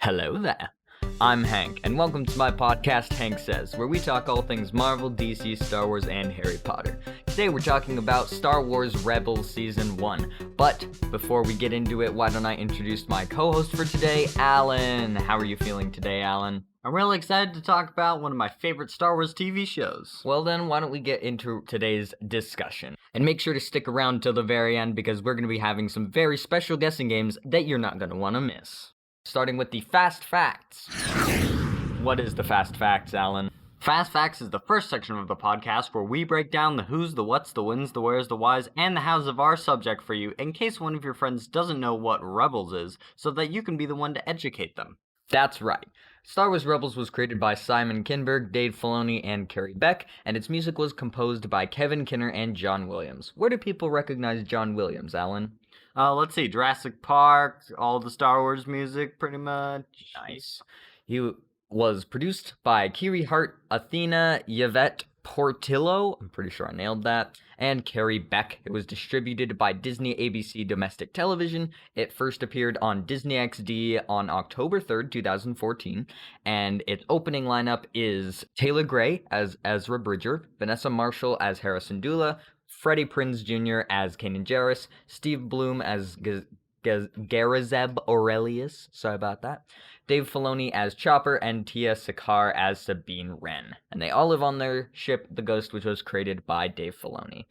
Hello there. I'm Hank, and welcome to my podcast, Hank Sayz, where we talk all things Marvel, DC, Star Wars, and Harry Potter. Today we're talking about Star Wars Rebels Season 1. But before we get into it, why don't I introduce my co-host for today, Alan. How are you feeling today, Alan? I'm really excited to talk about one of my favorite Star Wars TV shows. Well then, why don't we get into today's discussion? And make sure to stick around till the very end because we're going to be having some very special guessing games that you're not going to want to miss. Starting with the Fast Facts. What is the Fast Facts, Alan? Fast Facts is the first section of the podcast where we break down the who's, the what's, the whens, the where's, the whys, and the how's of our subject for you in case one of your friends doesn't know what Rebels is, so that you can be the one to educate them. That's right. Star Wars Rebels was created by Simon Kinberg, Dave Filoni, and Carrie Beck, and its music was composed by Kevin Kinner and John Williams. Where do people recognize John Williams, Alan? Let's see, Jurassic Park, all the Star Wars music, pretty much. Nice. He was produced by Kiri Hart, Athena Yvette Portillo, I'm pretty sure I nailed that, and Carrie Beck. It was distributed by Disney ABC Domestic Television. It first appeared on Disney XD on October 3rd, 2014, and its opening lineup is Taylor Gray as Ezra Bridger, Vanessa Marshall as Harrison Dula, Freddie Prinze Jr. as Kanan Jarrus, Steve Bloom as Garazeb Aurelius, sorry about that, Dave Filoni as Chopper, and Tia Sakar as Sabine Wren. And they all live on their ship, the Ghost, which was created by Dave Filoni.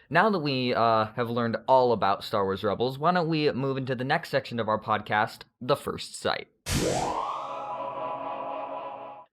Now that we have learned all about Star Wars Rebels, why don't we move into the next section of our podcast, The First Sight.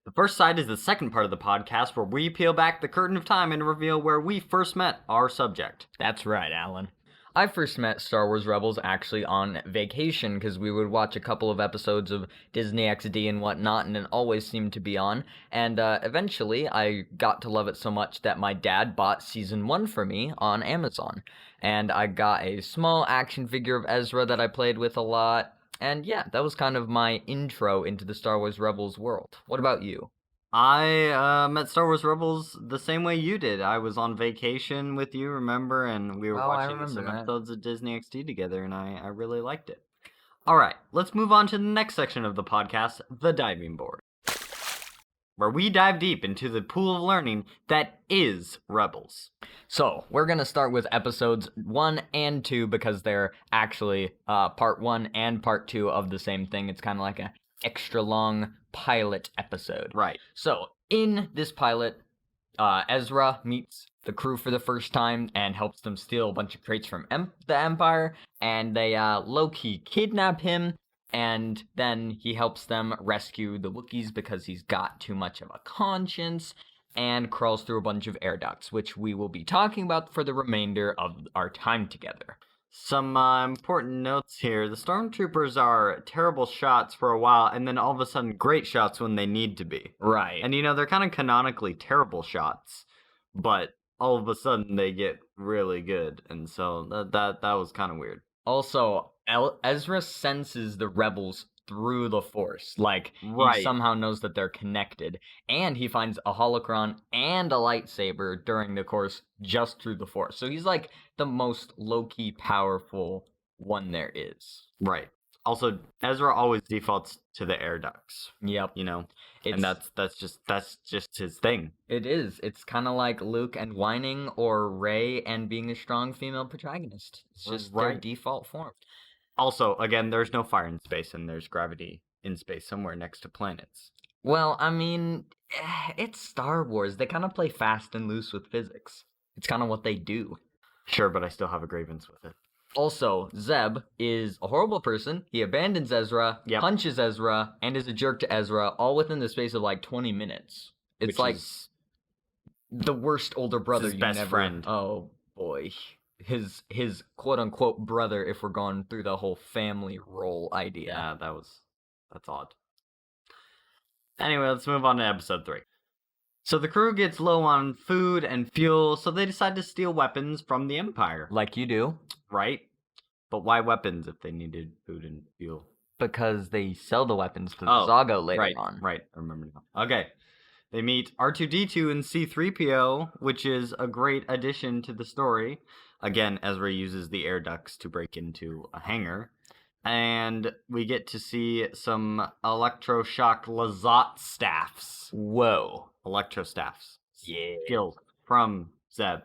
The First Sight is the second part of the podcast where we peel back the curtain of time and reveal where we first met our subject. That's right, Alan. I first met Star Wars Rebels actually on vacation because we would watch a couple of episodes of Disney XD and whatnot, and it always seemed to be on. And eventually I got to love it so much that my dad bought Season 1 for me on Amazon. And I got a small action figure of Ezra that I played with a lot. And yeah, that was kind of my intro into the Star Wars Rebels world. What about you? I met Star Wars Rebels the same way you did. I was on vacation with you, remember? And we were watching some episodes of Disney XD together, and I really liked it. Alright, let's move on to the next section of the podcast, The Diving Board, where we dive deep into the pool of learning that is Rebels. So, we're going to start with episodes 1 and 2 because they're actually part 1 and part 2 of the same thing. It's kind of like a extra long pilot episode. Right. So, in this pilot, Ezra meets the crew for the first time and helps them steal a bunch of crates from the Empire, and they low-key kidnap him, and then he helps them rescue the Wookiees because he's got too much of a conscience, and crawls through a bunch of air ducts, which we will be talking about for the remainder of our time together. Some important notes here. The Stormtroopers are terrible shots for a while, and then all of a sudden great shots when they need to be. Right. And they're kind of canonically terrible shots, but all of a sudden they get really good, and so that was kind of weird. Also, Ezra senses the rebels through the Force. Like, right. He somehow knows that they're connected. And he finds a holocron and a lightsaber during the course just through the Force. So he's like the most low-key powerful one there is. Right. Also, Ezra always defaults to the air ducts. Yep. And that's just his thing. It is. It's kind of like Luke and whining, or Rey and being a strong female protagonist. It's just their default form. Also, again, there's no fire in space, and there's gravity in space somewhere next to planets. Well, I mean, it's Star Wars. They kind of play fast and loose with physics. It's kind of what they do. Sure, but I still have a grievance with it. Also, Zeb is a horrible person. He abandons Ezra, punches Ezra, and is a jerk to Ezra, all within the space of like 20 minutes. It's like the worst older brother his best friend. Oh, boy. His quote-unquote brother, if we're going through the whole family role idea. Yeah, that's odd. Anyway, let's move on to episode 3. So the crew gets low on food and fuel, so they decide to steal weapons from the Empire. Like you do. Right? But why weapons if they needed food and fuel? Because they sell the weapons to the Zago later on. Right, I remember now. Okay. They meet R2-D2 and C-3PO, which is a great addition to the story. Again, Ezra uses the air ducts to break into a hangar. And we get to see some electroshock Lazat staffs. Whoa. Electro staffs. Yeah. Skills from Zeb.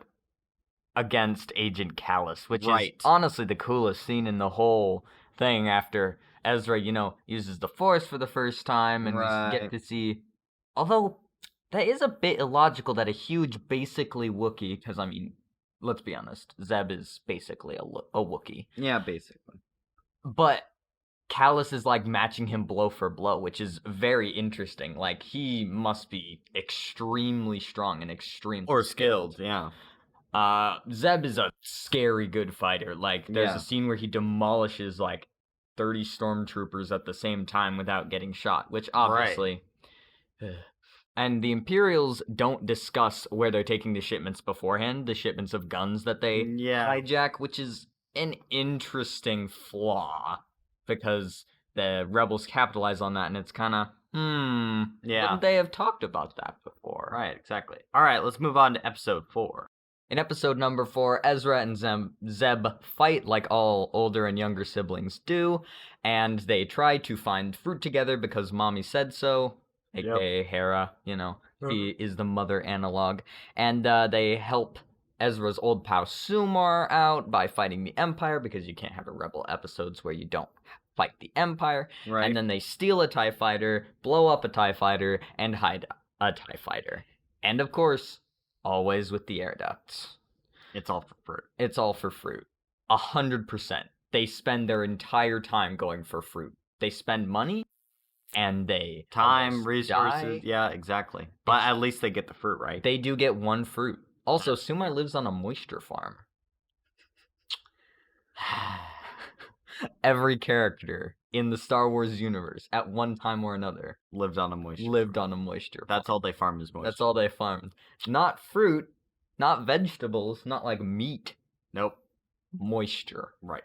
Against Agent Callus, which Right. is honestly the coolest scene in the whole thing after Ezra, uses the Force for the first time, and we get to see, although that is a bit illogical that a huge, basically Wookiee, because, let's be honest, Zeb is basically a Wookiee. Yeah, basically. But Callus is, matching him blow for blow, which is very interesting. He must be extremely strong and extremely Or skilled, yeah. Zeb is a scary good fighter. There's a scene where he demolishes, 30 stormtroopers at the same time without getting shot, which obviously... Right. And the Imperials don't discuss where they're taking the shipments beforehand, the shipments of guns that they hijack, which is an interesting flaw, because the Rebels capitalize on that, and it's kind of, wouldn't they have talked about that before? Right, exactly. All right, let's move on to episode 4. In episode number 4, Ezra and Zeb fight like all older and younger siblings do, and they try to find fruit together because Mommy said so, aka Hera, she is the mother analog, and they help Ezra's old pal Sumar out by fighting the Empire, because you can't have a Rebel episodes where you don't fight the Empire, and then they steal a TIE fighter, blow up a TIE fighter, and hide a TIE fighter. And of course, always with the air ducts. It's all for fruit. It's all for fruit. 100%. They spend their entire time going for fruit. They spend money, and they... Time, resources. Die. Yeah, exactly. But at least they get the fruit, right? They do get one fruit. Also, Sumar lives on a moisture farm. Every character in the Star Wars universe, at one time or another, lived on a moisture farm. That's all they farm is moisture. That's all they farmed. Not fruit, not vegetables, not like meat. Nope. Moisture. Right.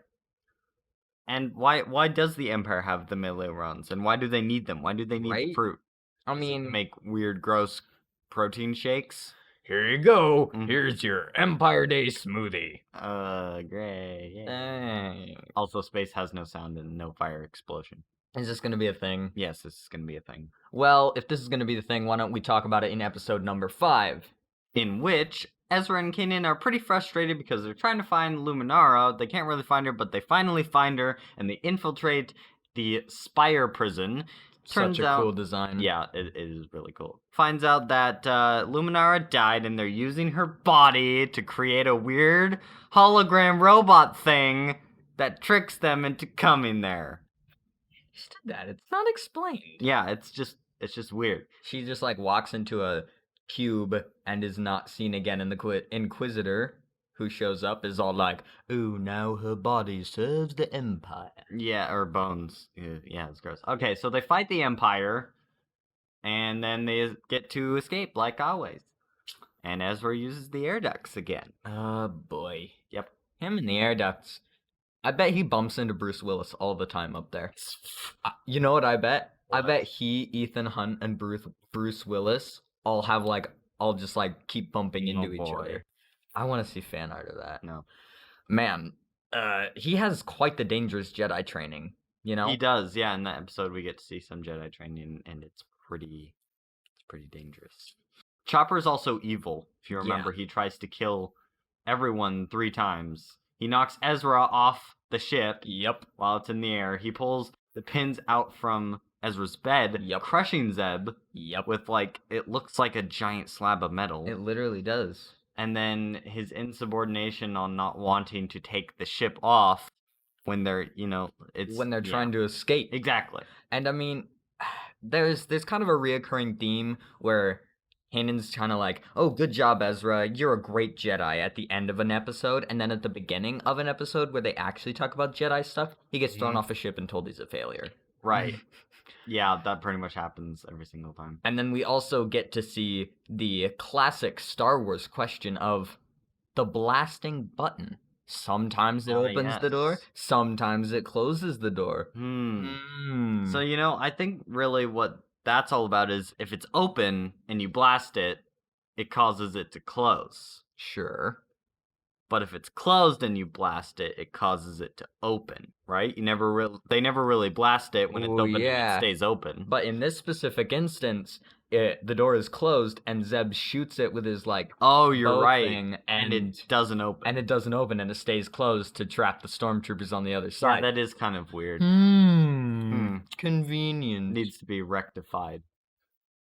And why does the Empire have the melee runs? And why do they need them? Why do they need the fruit? I mean... make weird, gross protein shakes? Here you go. Here's your Empire Day smoothie. Great. Yeah. Also, space has no sound and no fire explosion. Is this going to be a thing? Yes, this is going to be a thing. Well, if this is going to be the thing, why don't we talk about it in episode number 5? In which Ezra and Kanan are pretty frustrated because they're trying to find Luminara. They can't really find her, but they finally find her, and they infiltrate the Spire prison. Such a cool design. Yeah, it is really cool. Finds out that Luminara died, and they're using her body to create a weird hologram robot thing that tricks them into coming there. She did that. It's not explained. Yeah, it's just weird. She just walks into a cube and is not seen again, and the Inquisitor, who shows up, is all like, "Ooh, now her body serves the Empire." Yeah, or bones. Yeah, it's gross. Okay, so they fight the Empire, and then they get to escape, like always. And Ezra uses the air ducts again. Oh, boy. Yep. Him and the air ducts. I bet he bumps into Bruce Willis all the time up there. You know what I bet? What? I bet he, Ethan Hunt, and Bruce Willis all have, all just, keep bumping into each other. I want to see fan art of that. No. Man, he has quite the dangerous Jedi training, He does, yeah. In that episode, we get to see some Jedi training, and it's pretty dangerous. Chopper's also evil. If you remember, he tries to kill everyone 3 times. He knocks Ezra off the ship. Yep. While it's in the air. He pulls the pins out from Ezra's bed, crushing Zeb. Yep. With, it looks like a giant slab of metal. It literally does. And then his insubordination on not wanting to take the ship off when they're, when they're trying to escape. Exactly. And I mean, there's kind of a reoccurring theme where Kanan's kind of like, "Oh, good job, Ezra. You're a great Jedi," at the end of an episode, and then at the beginning of an episode where they actually talk about Jedi stuff, he gets thrown off a ship and told he's a failure. Right. Yeah, that pretty much happens every single time. And then we also get to see the classic Star Wars question of the blasting button. Sometimes it opens the door, sometimes it closes the door. So, I think really what that's all about is if it's open and you blast it, it causes it to close. Sure. But if it's closed and you blast it, it causes it to open, right? They never really blast it when it's open and it stays open. But in this specific instance, the door is closed and Zeb shoots it with his you're right. thing, and it doesn't open. And it doesn't open and it stays closed to trap the stormtroopers on the other side. Yeah, that is kind of weird. Convenient. Needs to be rectified.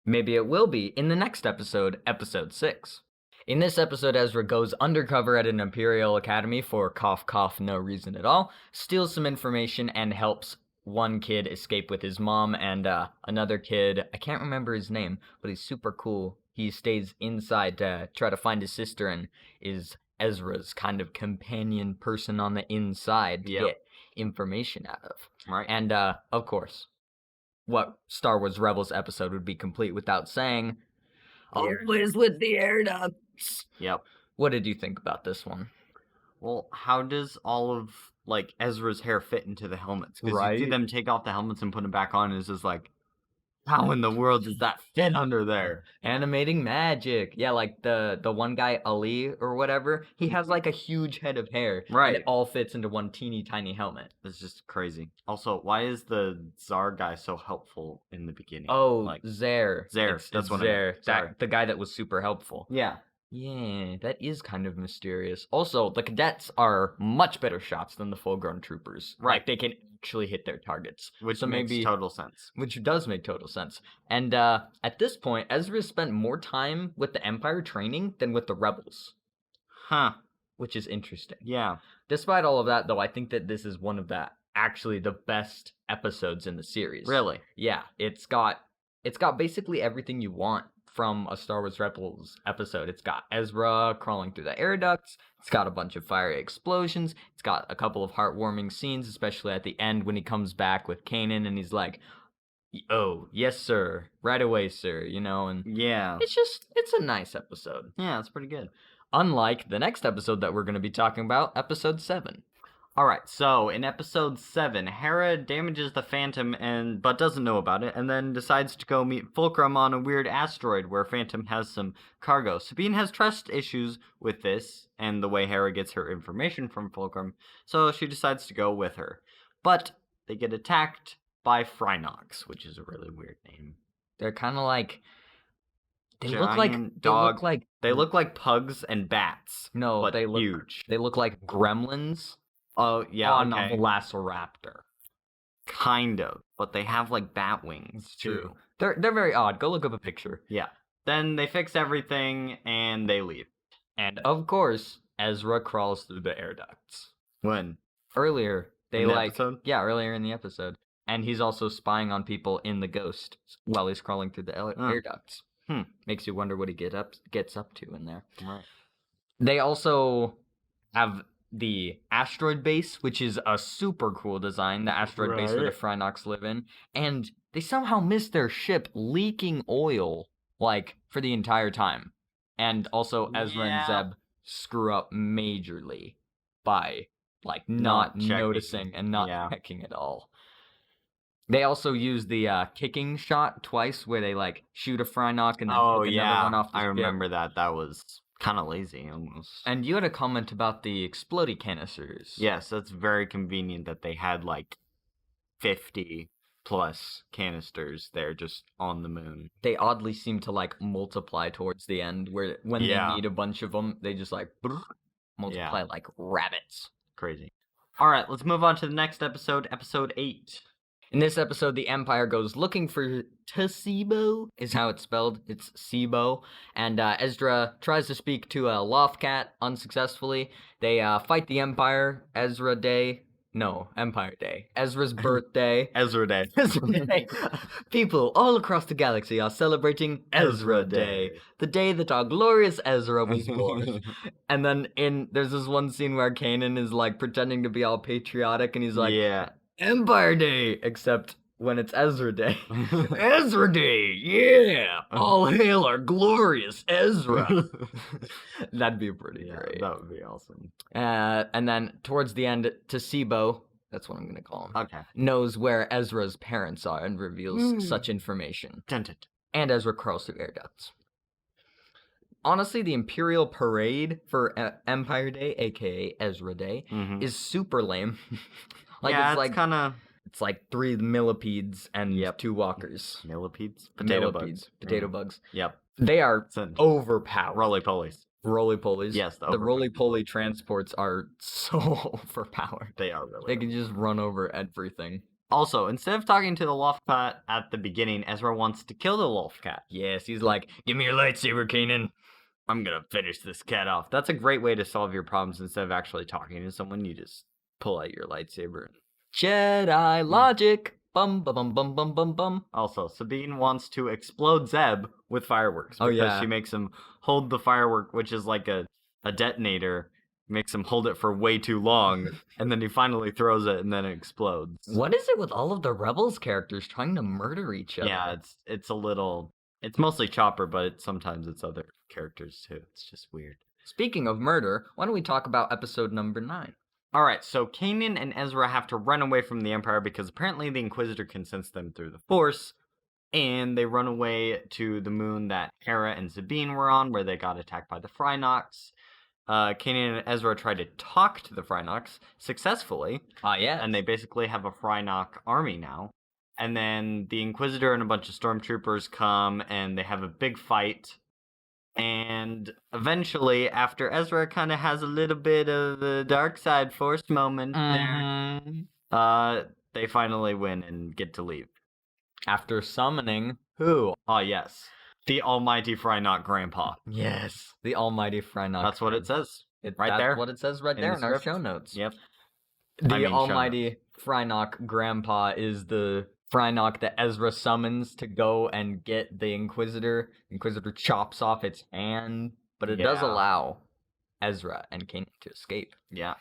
Maybe it will be in the next episode, episode 6. In this episode, Ezra goes undercover at an Imperial Academy for cough cough no reason at all, steals some information, and helps one kid escape with his mom, and another kid, I can't remember his name, but he's super cool. He stays inside to try to find his sister and is Ezra's kind of companion person on the inside to get information out of. Right. And, of course, what Star Wars Rebels episode would be complete without saying, always with the air ducts. Yep. What did you think about this one? Well, how does all of, Ezra's hair fit into the helmets? Because you see them take off the helmets and put them back on, and it's just like, how in the world does that fit under there? Animating magic. Yeah, like the one guy, Ali, or whatever, he has, a huge head of hair. Right. And it all fits into one teeny tiny helmet. That's just crazy. Also, why is the Tsar guy so helpful in the beginning? Oh, Zer. That's what Zer. The guy that was super helpful. Yeah. Yeah, that is kind of mysterious. Also, the cadets are much better shots than the full-grown troopers. Right. They can actually hit their targets. Which makes total sense. Which does make total sense. And at this point, Ezra spent more time with the Empire training than with the Rebels. Huh. Which is interesting. Yeah. Despite all of that, though, I think that this is one of the best episodes in the series. Really? Yeah. It's got basically everything you want from a Star Wars Rebels episode. It's got Ezra crawling through the air ducts. It's got a bunch of fiery explosions. It's got a couple of heartwarming scenes, especially at the end when he comes back with Kanan and he's like, "Oh, yes, sir. Right away, sir." And yeah. It's a nice episode. Yeah, it's pretty good. Unlike the next episode that we're going to be talking about, episode 7. Alright, so in episode 7, Hera damages the Phantom but doesn't know about it, and then decides to go meet Fulcrum on a weird asteroid where Phantom has some cargo. Sabine has trust issues with this, and the way Hera gets her information from Fulcrum, so she decides to go with her. But they get attacked by Phrynox, which is a really weird name. They're kind of like... They look like pugs and bats. No, but they look huge. They look like gremlins. Oh, yeah, on a velociraptor. Kind of, but they have, bat wings, too. They're very odd. Go look up a picture. Yeah. Then they fix everything, and they leave. And, of course, Ezra crawls through the air ducts. When? Earlier. Episode? Yeah, earlier in the episode. And he's also spying on people in the Ghost while he's crawling through the air ducts. Makes you wonder what he gets up to in there. Right. They also have the asteroid base, which is a super cool design, the asteroid base where the Phrynox live in, and they somehow missed their ship leaking oil, for the entire time. And also Ezra and Zeb screw up majorly by, not noticing and not checking at all. They also use the kicking shot twice, where they, shoot a Phrynox and then pick another one off the ship. I remember that. That was kind of lazy, almost. And you had a comment about the explodey canisters. Yes, that's very convenient that they had, 50 plus canisters there just on the moon. They oddly seem to, multiply towards the end, where when they need a bunch of them, they just, multiply like rabbits. Crazy. Alright, let's move on to the next episode, episode 8. In this episode, the Empire goes looking for Tasibo, is how it's spelled. It's Sibo. And Ezra tries to speak to a Lothcat unsuccessfully. They fight the Empire. Empire Day. Ezra's birthday. Ezra Day. Ezra Day. People all across the galaxy are celebrating Ezra Day, the day that our glorious Ezra was born. And then there's this one scene where Kanan is pretending to be all patriotic, and he's like, Empire Day, except when it's Ezra Day. Ezra Day, yeah! All hail our glorious Ezra! That'd be pretty great. That would be awesome. And then towards the end, Tasibo, that's what I'm going to call him, knows where Ezra's parents are and reveals such information. Dun-dun. And Ezra crawls through air ducts. honestly, the Imperial Parade for Empire Day, aka Ezra Day, is super lame. It's kind of... It's like 3 millipedes and 2 walkers. Millipedes? Potato bugs. Yep. They are overpowered. Roly-polies. Roly-polies. Yes, the roly-poly transports are so overpowered. They are really. They can just run over everything. Also, instead of talking to the Loftcat at the beginning, Ezra wants to kill the Loftcat. Yes, he's like, give me your lightsaber, Kanan. I'm gonna finish this cat off. That's a great way to solve your problems. Instead of actually talking to someone, you just pull out your lightsaber. Jedi logic. Bum, bum, bum, bum, bum, bum, bum. Also, Sabine wants to explode Zeb with fireworks. Because she makes him hold the firework, which is like a detonator. Makes him hold it for way too long. And then he finally throws it and then it explodes. What is it with all of the Rebels characters trying to murder each other? Yeah, it's a little... It's mostly Chopper, but sometimes it's other characters too. It's just weird. Speaking of murder, why don't we talk about episode number 9? Alright, so Kanan and Ezra have to run away from the Empire because apparently the Inquisitor can sense them through the Force, and they run away to the moon that Hera and Sabine were on, where they got attacked by the Phrynox. Kanan and Ezra try to talk to the Phrynox successfully. And they basically have a Phrynox army now. And then the Inquisitor and a bunch of stormtroopers come, and they have a big fight. And eventually, after Ezra kind of has a little bit of a dark side Force moment there, they finally win and get to leave. After summoning who? Oh, yes. The almighty Phrynox Grandpa. Yes. The almighty Phrynox. That's what it says. That's there. What it says right there in our show notes. Yep. The almighty Phrynox Grandpa is the Phrynox that Ezra summons to go and get the Inquisitor. Inquisitor chops off its hand, but it does allow Ezra and Kanan to escape. Yeah.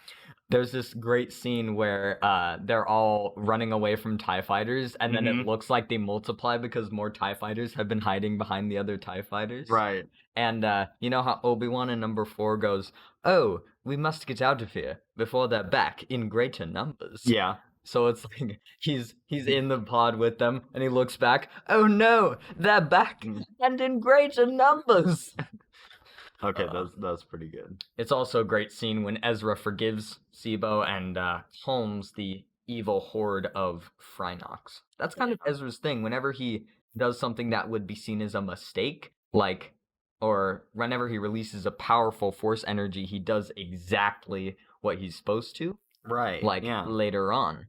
There's this great scene where they're all running away from TIE fighters, and then it looks like they multiply because more TIE fighters have been hiding behind the other TIE fighters. Right. And you know how Obi-Wan in number 4 goes, "Oh, we must get out of here before they're back in greater numbers." Yeah. So it's like he's in the pod with them, and he looks back. Oh no, they're back and in greater numbers. Okay, that's pretty good. It's also a great scene when Ezra forgives Sibo and calms the evil horde of Phrynox. That's kind of Ezra's thing. Whenever he does something that would be seen as a mistake, or whenever he releases a powerful Force energy, he does exactly what he's supposed to. Right. Later on.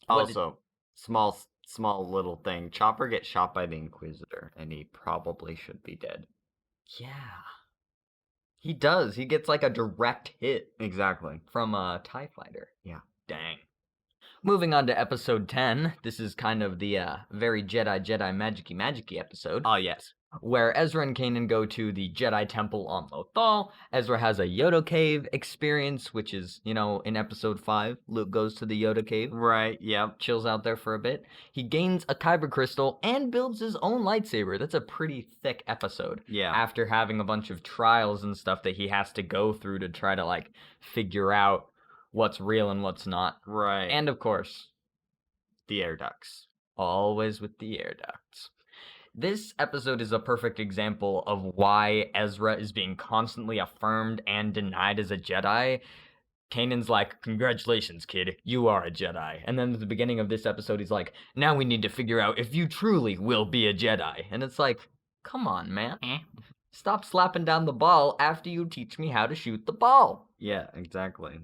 Also, small little thing. Chopper gets shot by the Inquisitor, and he probably should be dead. Yeah. He does. He gets like a direct hit. Exactly. From a TIE fighter. Yeah. Dang. Moving on to episode 10. This is kind of the very Jedi magicy episode. Oh, yes. Where Ezra and Kanan go to the Jedi Temple on Lothal. Ezra has a Yoda Cave experience, which is, in episode 5, Luke goes to the Yoda Cave. Right, yep. Chills out there for a bit. He gains a Kyber crystal and builds his own lightsaber. That's a pretty thick episode. Yeah. After having a bunch of trials and stuff that he has to go through to try to, figure out what's real and what's not. Right. And, of course, the air ducts. Always with the air ducts. This episode is a perfect example of why Ezra is being constantly affirmed and denied as a Jedi. Kanan's like, "Congratulations, kid, you are a Jedi." And then at the beginning of this episode, he's like, "Now we need to figure out if you truly will be a Jedi." And it's like, come on, man. Stop slapping down the ball after you teach me how to shoot the ball. Yeah, exactly.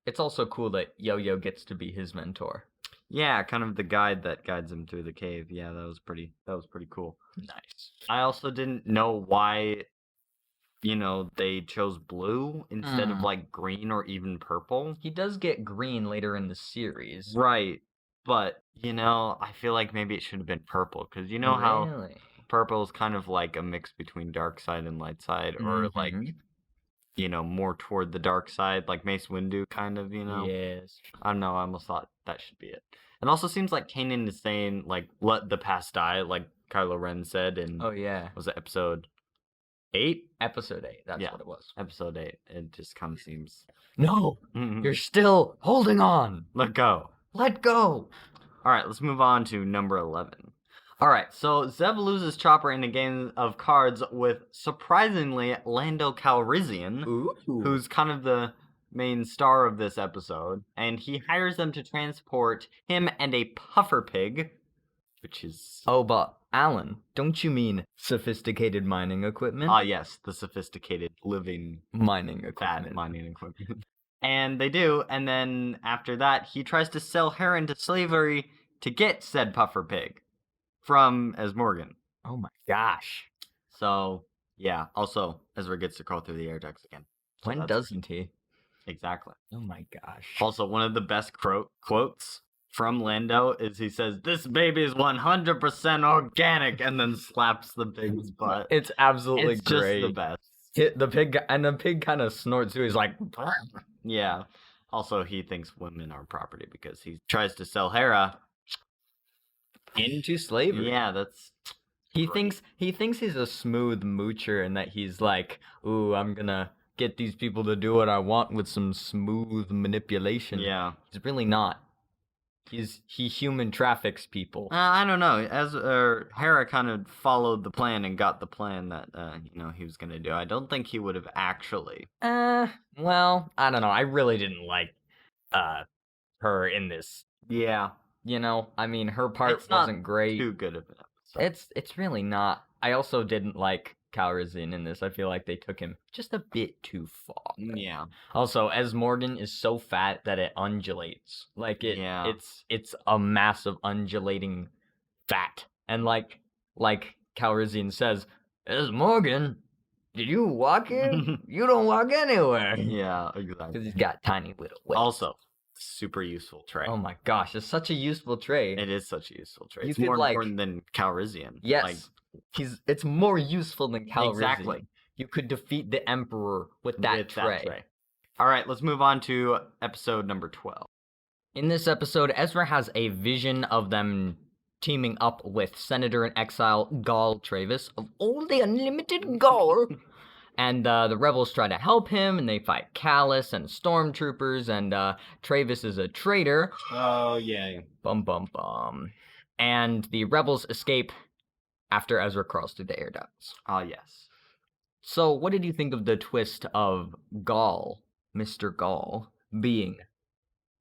It's also cool that Yo-Yo gets to be his mentor. Yeah, kind of the guide that guides him through the cave. Yeah, that was pretty cool. Nice. I also didn't know why, they chose blue instead of green or even purple. He does get green later in the series. Right. But, I feel like maybe it should have been purple, because how purple is kind of like a mix between dark side and light side, or more toward the dark side, like Mace Windu kind of, Yes. I don't know, I almost thought that should be it. It also seems like Kanan is saying, let the past die, like Kylo Ren said in... Oh, yeah. Was it episode 8? Episode 8, that's what it was. Episode 8. It just kind of seems... No! You're still holding on! Let go. Let go! Alright, let's move on to number 11. All right, so Zeb loses Chopper in a game of cards with, surprisingly, Lando Calrissian, who's kind of the main star of this episode, and he hires them to transport him and a puffer pig, which is... Oh, but Alan, don't you mean sophisticated mining equipment? Ah, yes, the sophisticated living mining equipment. Fat mining equipment. And they do, and then after that, he tries to sell Hera into slavery to get said puffer pig from S. Morgan. Oh my gosh. So, yeah. Also, Ezra gets to crawl through the air ducts again. So when doesn't he? Exactly. Oh my gosh. Also, one of the best quotes from Lando is he says, "This baby is 100% organic," and then slaps the pig's butt. It's absolutely it's great. Just the best. The pig kind of snorts too. He's like, yeah. Also, he thinks women are property because he tries to sell Hera into slavery. Yeah, that's... He thinks he's a smooth moocher and that he's like, ooh, I'm gonna get these people to do what I want with some smooth manipulation. Yeah. He's really not. He human traffics people. I don't know. Hera kind of followed the plan and got the plan that he was gonna do. I don't think he would have actually. Well, I don't know. I really didn't like her in this. Yeah. I mean, her part wasn't great. Too good of an episode. It's really not. I also didn't like Calrissian in this. I feel like they took him just a bit too far. Yeah. Also, as Morgan is so fat that it undulates. Like it's a massive undulating fat. And like Calrissian says, "As Morgan, did you walk in? You don't walk anywhere." Yeah, exactly. Because he's got tiny little legs. Also, super useful trait. Oh my gosh, it's such a useful trait. It is such a useful trait. It's You more could, important than Calrissian. Yes. It's more useful than Calrissian. Exactly. You could defeat the Emperor with that tray. All right, let's move on to episode number 12. In this episode, Ezra has a vision of them teaming up with Senator in Exile Gaul Travis of all the unlimited Gaul. And the rebels try to help him, and they fight Callus and stormtroopers, and Travis is a traitor. Oh, yeah. Bum, bum, bum. And the rebels escape after Ezra crawls through the air ducts. Ah, yes. So, what did you think of the twist of Gaul, Mr. Gaul, being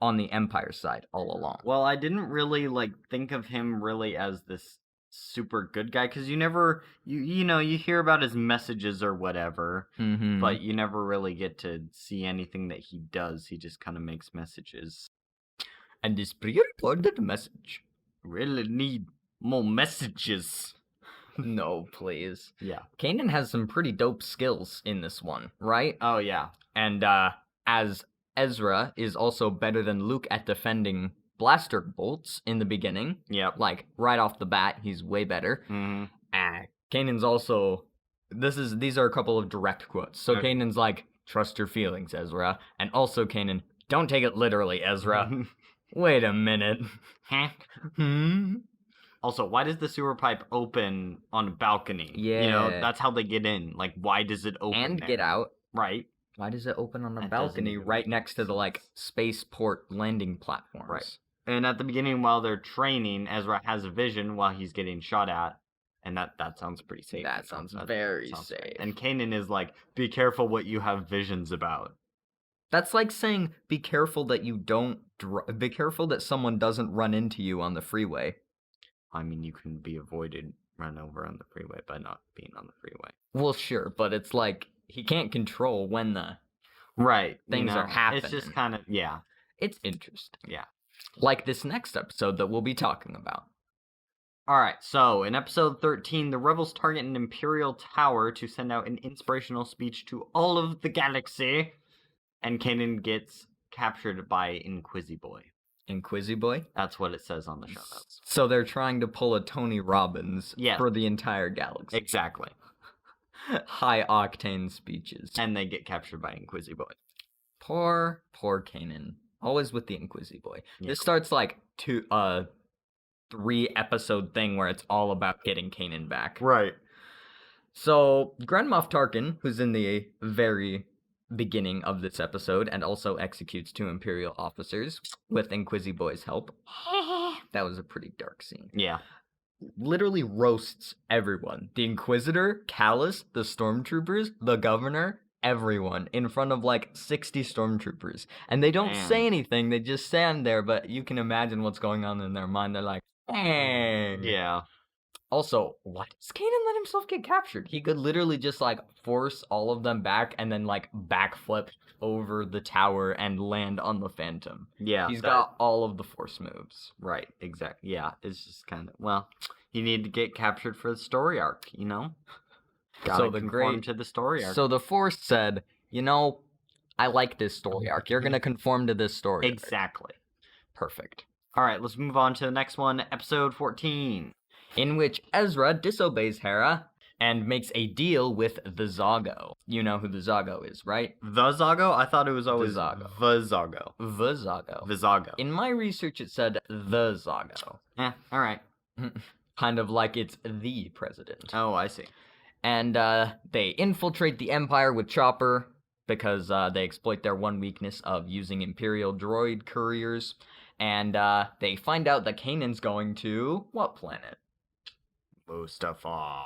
on the Empire side all along? Well, I didn't really, think of him really as this super good guy, because you never, you hear about his messages or whatever, but you never really get to see anything that he does. He just kind of makes messages. And this pre-recorded message. Really need more messages. No, please. Yeah. Kanan has some pretty dope skills in this one, right? Oh, yeah. And as Ezra is also better than Luke at defending blaster bolts in the beginning. Yep. Like, right off the bat, he's way better. Kanan's also... These are a couple of direct quotes. So okay. Kanan's like, "Trust your feelings, Ezra." And also Kanan, "Don't take it literally, Ezra." Wait a minute. Also, why does the sewer pipe open on a balcony? Yeah. That's how they get in. Like, why does it open and there? Get out. Right. Why does it open on a balcony right next to the, spaceport landing platforms? Right. And at the beginning, while they're training, Ezra has a vision while he's getting shot at. And that sounds pretty safe. That sounds very safe. Great. And Kanan is like, be careful what you have visions about. That's like saying, be careful that you don't... be careful that someone doesn't run into you on the freeway. I mean, you can be run over on the freeway by not being on the freeway. Well, sure, but it's like, he can't control when the things are happening. It's just kind of, yeah. It's interesting. Yeah. Like this next episode that we'll be talking about. Alright, so in episode 13, the rebels target an Imperial tower to send out an inspirational speech to all of the galaxy, and Kanan gets captured by Inquisiboy. Inquisiboy? That's what it says on the show notes. So they're trying to pull a Tony Robbins for the entire galaxy. Exactly. High-octane speeches. And they get captured by Inquisiboy. Poor Kanan. Always with the Inquisiboy. Yeah. This starts like 3-episode thing where it's all about getting Kanan back. Right. So, Grand Moff Tarkin, who's in the very beginning of this episode and also executes 2 Imperial officers with Inquisiboy's help. That was a pretty dark scene. Yeah. literally roasts everyone. The Inquisitor, Callus, the Stormtroopers, the Governor, everyone in front of like 60 Stormtroopers. And they don't say anything, they just stand there, but you can imagine what's going on in their mind. They're like, hey. Yeah. Also, why does Kanan let himself get captured? He could literally just like force all of them back and then like backflip over the tower and land on the Phantom. Yeah. He's got all of the Force moves. Right, exactly. Yeah, it's just kind of, well, he needed to get captured for the story arc, you know? Gotta conform to the story arc. So the Force said, you know, I like this story arc. You're gonna conform to this story Exactly. Perfect. All right, let's move on to the next one, episode 14. In which Ezra disobeys Hera and makes a deal with the Zago. You know who the Zago is, right? The Zago? I thought it was always the Zago. The Zago. The Zago. The Zago. In my research, it said the Zago. All right. Kind of like it's the president. Oh, I see. And they infiltrate the Empire with Chopper because they exploit their one weakness of using Imperial droid couriers. And they find out that Kanan's going to what planet? Mustafar.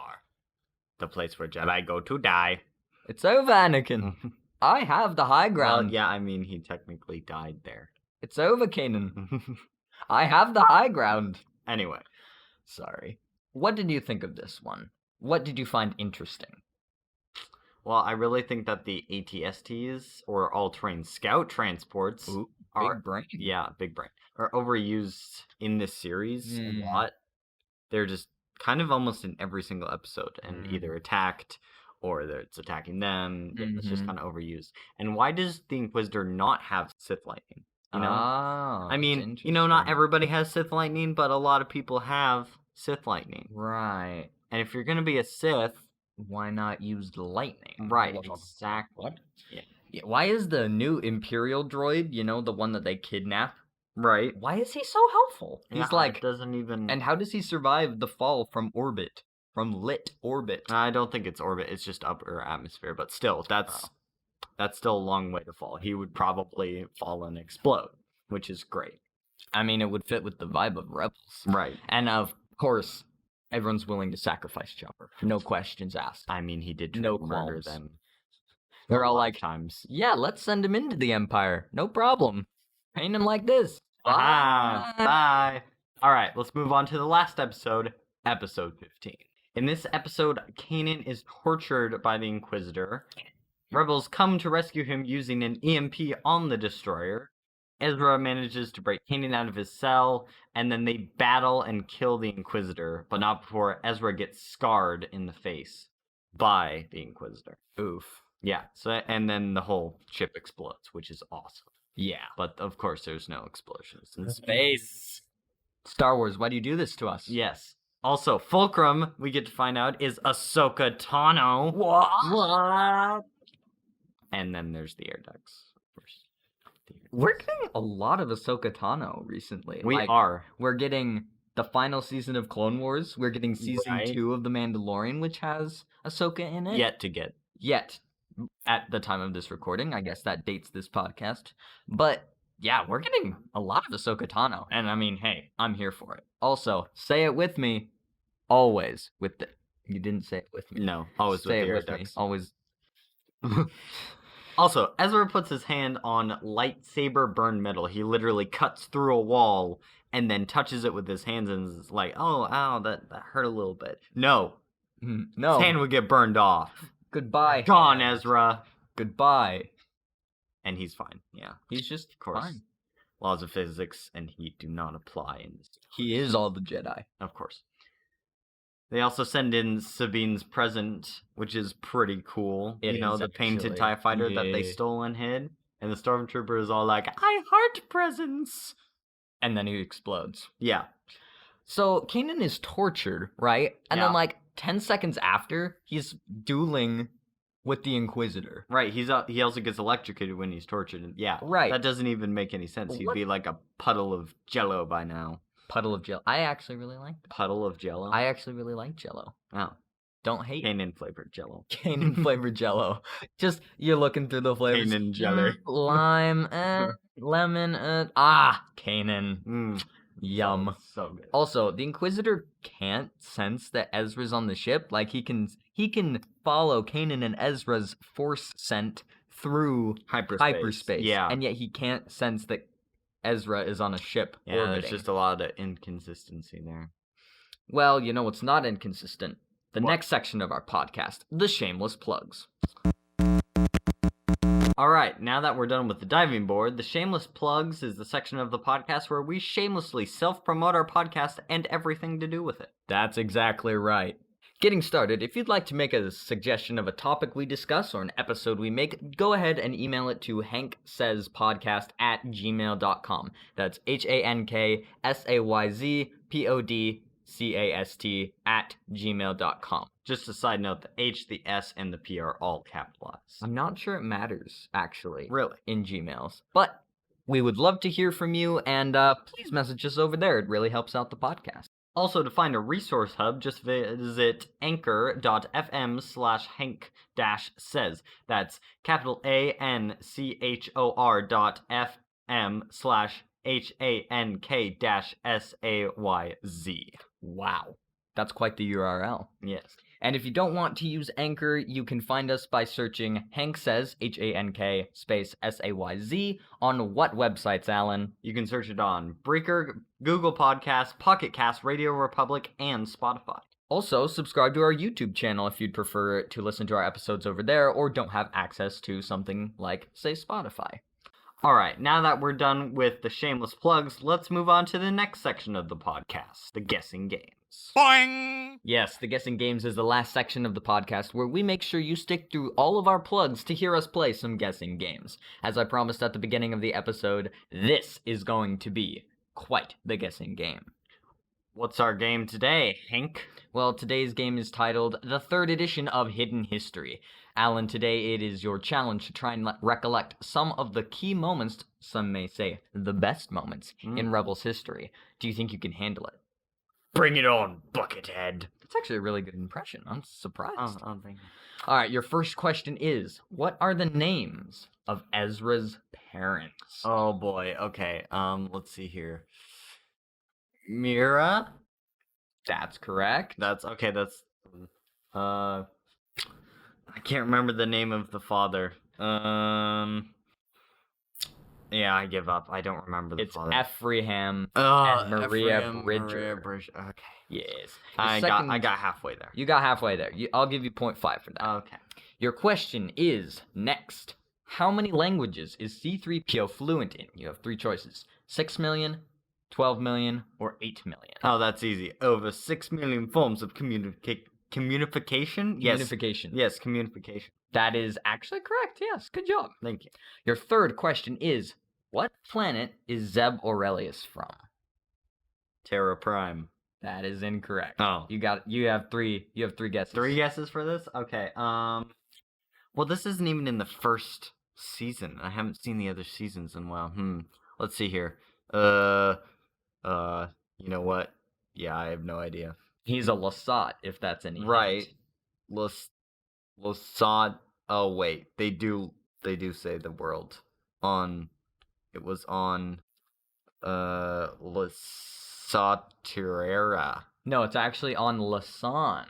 The place where Jedi go to die. It's over, Anakin. I have the high ground. Well, yeah, I mean, he technically died there. It's over, Kanan. I have the high ground. Anyway. Sorry. What did you think of this one? What did you find interesting? Well, I really think that the ATSTs, or all-terrain scout transports, big brain. Yeah, big brain. Are overused in this series a lot. They're just kind of almost in every single episode, and either attacked or it's attacking them. It's just kind of overused. And why does the Inquisitor not have Sith lightning? You know, I mean, you know, not everybody has Sith lightning, but a lot of people have Sith lightning. Right. And if you're gonna be a Sith, why not use the lightning? Right. Exactly. What? Yeah. Why is the new Imperial droid, you know, the one that they kidnap? Right. Why is he so helpful? He's like, it doesn't even. And how does he survive the fall from orbit? From lit orbit? I don't think it's orbit. It's just upper atmosphere. But still, that's still a long way to fall. He would probably fall and explode, which is great. I mean, it would fit with the vibe of Rebels. Right. And of course, everyone's willing to sacrifice Chopper. No questions asked. I mean, he did murder them. They're all like, yeah, let's send him into the Empire. No problem. Paint him like this. Bye. All right, let's move on to the last episode, episode 15. In this episode, Kanan is tortured by the Inquisitor. Rebels come to rescue him using an EMP on the destroyer. Ezra manages to break Kanan out of his cell, and then they battle and kill the Inquisitor, but not before Ezra gets scarred in the face by the Inquisitor. Oof. Yeah, and then the whole ship explodes, which is awesome. Yeah. But of course there's no explosions in space. Star Wars, why do you do this to us? Yes. Also, Fulcrum, we get to find out, is Ahsoka Tano. What? And then there's the air ducts. We're getting a lot of Ahsoka Tano recently. We are. We're getting the final season of Clone Wars. We're getting season 2 of The Mandalorian, which has Ahsoka in it. Yet. At the time of this recording. I guess that dates this podcast. But, yeah, we're getting a lot of Ahsoka Tano. And, I mean, hey, I'm here for it. Also, say it with me. Always with the... You didn't say it with me. No, always say with the it with me. Always... Also, Ezra puts his hand on lightsaber burned metal. He literally cuts through a wall and then touches it with his hands and is like, oh, ow, that hurt a little bit. No. No. His hand would get burned off. Goodbye. Gone, Ezra. Goodbye. And he's fine. Yeah. He's just fine. Laws of physics and heat do not apply in this. He is all the Jedi. Of course. They also send in Sabine's present, which is pretty cool. The painted TIE fighter that they stole and hid. And the Stormtrooper is all like, I heart presents. And then he explodes. Yeah. So Kanan is tortured, right? And then 10 seconds after, he's dueling with the Inquisitor. Right, he also gets electrocuted when he's tortured. Yeah, right. That doesn't even make any sense. He'd be like a puddle of jello by now. Puddle of jello. I actually really like it. Puddle of jello? I actually really like jello. Oh. Don't hate Kanan flavored jello. Kanan flavored jello. Just, you're looking through the flavors. Kanan jelly. Lime, lemon, Kanan. Yum. So good. Also, the Inquisitor can't sense that Ezra's on the ship. Like, he can follow Kanan and Ezra's force scent through hyperspace. Yeah. And yet he can't sense that Ezra is on a ship orbiting. There's just a lot of inconsistency there. Well, you know what's not inconsistent? The next section of our podcast, the shameless plugs. Alright, now that we're done with the diving board, the shameless plugs is the section of the podcast where we shamelessly self-promote our podcast and everything to do with it. That's exactly right. Getting started, if you'd like to make a suggestion of a topic we discuss or an episode we make, go ahead and email it to hanksayzpodcast@gmail.com. That's HANKSAYZPODCAST@gmail.com. Just a side note, the H, the S, and the P are all capitalized. I'm not sure it matters, actually. Really? In Gmails. But we would love to hear from you, and please message us over there. It really helps out the podcast. Also, to find a resource hub, just visit anchor.fm/Hank-Sayz. That's capital ANCHOR.FM/HANK-SAYZ. Wow. That's quite the URL. Yes. And if you don't want to use Anchor, you can find us by searching Hank Sayz, HANK, space SAYZ, on what websites, Alan? You can search it on Breaker, Google Podcasts, Pocket Cast, Radio Republic, and Spotify. Also, subscribe to our YouTube channel if you'd prefer to listen to our episodes over there or don't have access to something like, say, Spotify. Alright, now that we're done with the shameless plugs, let's move on to the next section of the podcast, the guessing games. Boing! Yes, the guessing games is the last section of the podcast where we make sure you stick through all of our plugs to hear us play some guessing games. As I promised at the beginning of the episode, this is going to be quite the guessing game. What's our game today, Hank? Well, today's game is titled The Third Edition of Hidden History. Alan, today it is your challenge to try and recollect some of the key moments, some may say the best moments, in Rebels history. Do you think you can handle it? Bring it on, Buckethead. It's actually a really good impression. I'm surprised. Oh, thank you. All right, your first question is, what are the names of Ezra's parents? Oh boy. Okay. Let's see here. Mira. That's correct. That's okay. That's I can't remember the name of the father. Yeah, I give up. I don't remember the father. It's Ephraim and Maria Bridger. Okay. Yes. I got halfway there. You got halfway there. I'll give you 0.5 for that. Okay. Your question is, next, how many languages is C-3PO fluent in? You have three choices. 6 million, 12 million, or 8 million. Oh, that's easy. Over 6 million forms of communication? Yes. Communication. Yes, communication. That is actually correct. Yes, good job. Thank you. Your third question is, what planet is Zeb Aurelius from? Terra Prime. That is incorrect. Oh. You have three guesses. 3 guesses for this? Okay. Well, this isn't even in the first season. I haven't seen the other seasons in a while. Let's see here. You know what? Yeah, I have no idea. He's a Lasat, if that's any right. hint. Lasat. Oh wait, they do say the world on. It was on. Lasaterra. No, it's actually on Lasan.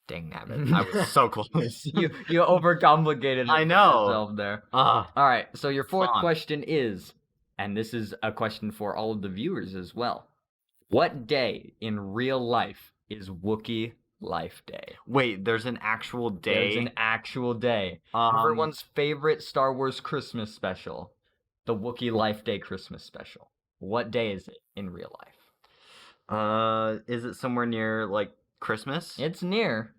Dang nabbit. I was so close. you overcomplicated it. I know. Yourself there. All right, so your fourth question is, and this is a question for all of the viewers as well. What day in real life is Wookiee Life Day? Wait, there's an actual day? There's an actual day. Everyone's favorite Star Wars Christmas special. The Wookiee Life Day Christmas special. What day is it in real life? Is it somewhere near, like, Christmas? It's near.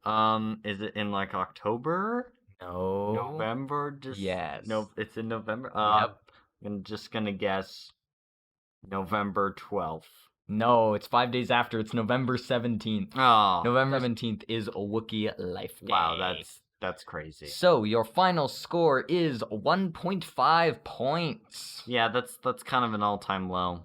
Is it in, like, October? No. November? Yes. No, it's in November? Yep. I'm just gonna guess November 12th. No, it's 5 days after. It's November 17th. Oh. November 17th is a Wookiee Life Day. Wow, that's crazy. So, your final score is 1.5 points. Yeah, that's kind of an all-time low.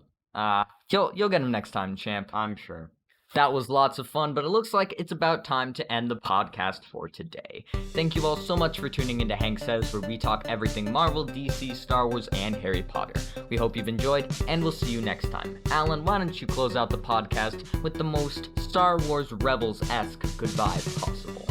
You'll get him next time, champ. I'm sure. That was lots of fun, but it looks like it's about time to end the podcast for today. Thank you all so much for tuning into Hank Sayz, where we talk everything Marvel, DC, Star Wars, and Harry Potter. We hope you've enjoyed, and we'll see you next time. Alan, why don't you close out the podcast with the most Star Wars Rebels-esque goodbye possible?